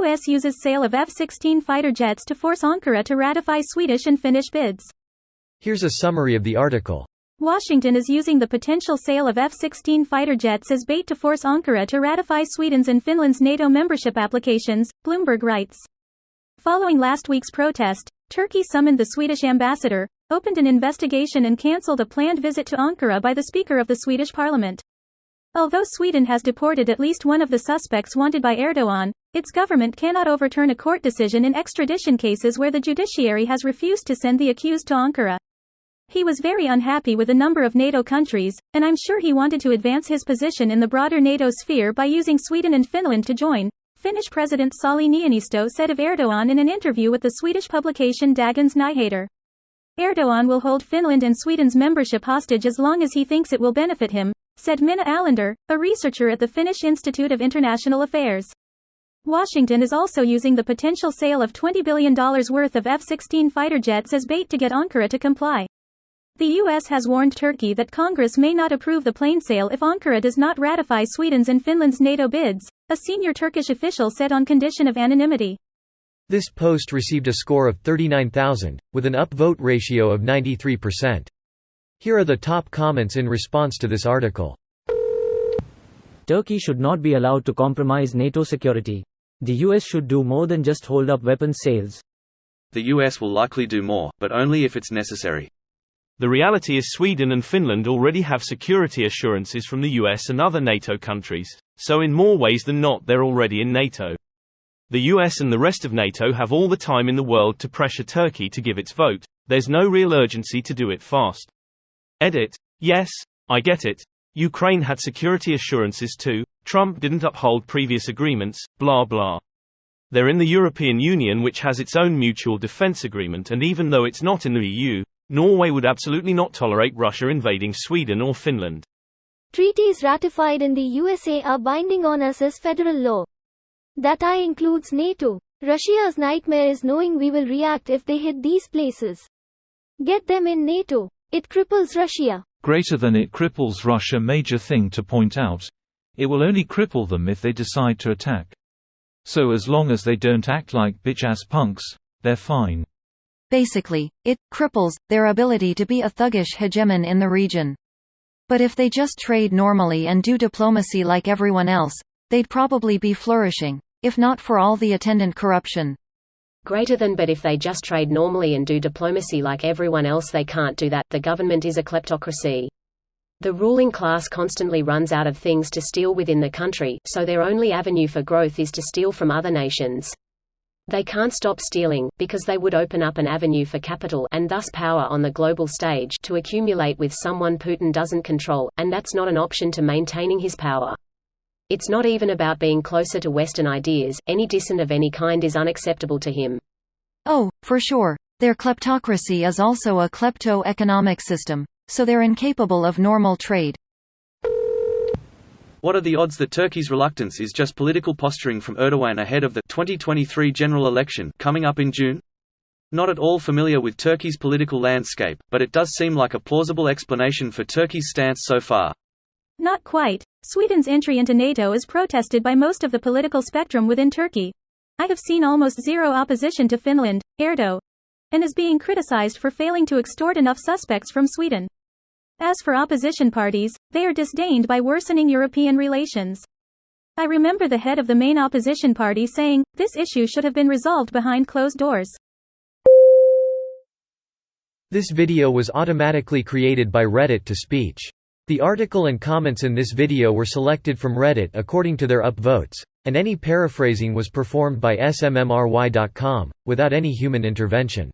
U.S. uses sale of F-16 fighter jets to force Ankara to ratify Swedish and Finnish bids. Here's a summary of the article. Washington is using the potential sale of F-16 fighter jets as bait to force Ankara to ratify Sweden's and Finland's NATO membership applications, Bloomberg writes. Following last week's protest, Turkey summoned the Swedish ambassador, opened an investigation and cancelled a planned visit to Ankara by the Speaker of the Swedish Parliament. Although Sweden has deported at least one of the suspects wanted by Erdogan, its government cannot overturn a court decision in extradition cases where the judiciary has refused to send the accused to Ankara. He was very unhappy with a number of NATO countries, and I'm sure he wanted to advance his position in the broader NATO sphere by using Sweden and Finland to join, Finnish President Sauli Niinisto said of Erdogan in an interview with the Swedish publication Dagens Nyheter. Erdogan will hold Finland and Sweden's membership hostage as long as he thinks it will benefit him, said Minna Allander, a researcher at the Finnish Institute of International Affairs. Washington is also using the potential sale of $20 billion worth of F-16 fighter jets as bait to get Ankara to comply. The U.S. has warned Turkey that Congress may not approve the plane sale if Ankara does not ratify Sweden's and Finland's NATO bids, a senior Turkish official said on condition of anonymity. This post received a score of 39,000, with an upvote ratio of 93%. Here are the top comments in response to this article. Turkey should not be allowed to compromise NATO security. The US should do more than just hold up weapons sales. The US will likely do more, but only if it's necessary. The reality is Sweden and Finland already have security assurances from the US and other NATO countries, so in more ways than not they're already in NATO. The US and the rest of NATO have all the time in the world to pressure Turkey to give its vote. There's no real urgency to do it fast. Edit. Yes, I get it. Ukraine had security assurances too. Trump didn't uphold previous agreements, blah blah. They're in the European Union, which has its own mutual defense agreement, and even though it's not in the EU, Norway would absolutely not tolerate Russia invading Sweden or Finland. Treaties ratified in the USA are binding on us as federal law. That includes NATO. Russia's nightmare is knowing we will react if they hit these places. Get them in NATO. It cripples Russia. Greater than it cripples Russia. Major thing to point out. It will only cripple them if they decide to attack. So as long as they don't act like bitch-ass punks, they're fine. Basically, it cripples their ability to be a thuggish hegemon in the region. But if they just trade normally and do diplomacy like everyone else, they'd probably be flourishing, if not for all the attendant corruption. Greater than, but if they just trade normally and do diplomacy like everyone else, they can't do that. The government is a kleptocracy. The ruling class constantly runs out of things to steal within the country, so their only avenue for growth is to steal from other nations. They can't stop stealing, because they would open up an avenue for capital and thus power on the global stage to accumulate with someone Putin doesn't control, and that's not an option to maintaining his power. It's not even about being closer to Western ideas. Any dissent of any kind is unacceptable to him. Oh, for sure. Their kleptocracy is also a klepto-economic system, so they're incapable of normal trade. What are the odds that Turkey's reluctance is just political posturing from Erdogan ahead of the 2023 general election coming up in June? Not at all familiar with Turkey's political landscape, but it does seem like a plausible explanation for Turkey's stance so far. Not quite. Sweden's entry into NATO is protested by most of the political spectrum within Turkey. I have seen almost zero opposition to Finland, Erdogan, and is being criticized for failing to extort enough suspects from Sweden. As for opposition parties, they are disdained by worsening European relations. I remember the head of the main opposition party saying, "This issue should have been resolved behind closed doors." This video was automatically created by Reddit to speech. The article and comments in this video were selected from Reddit according to their upvotes, and any paraphrasing was performed by smmry.com, without any human intervention.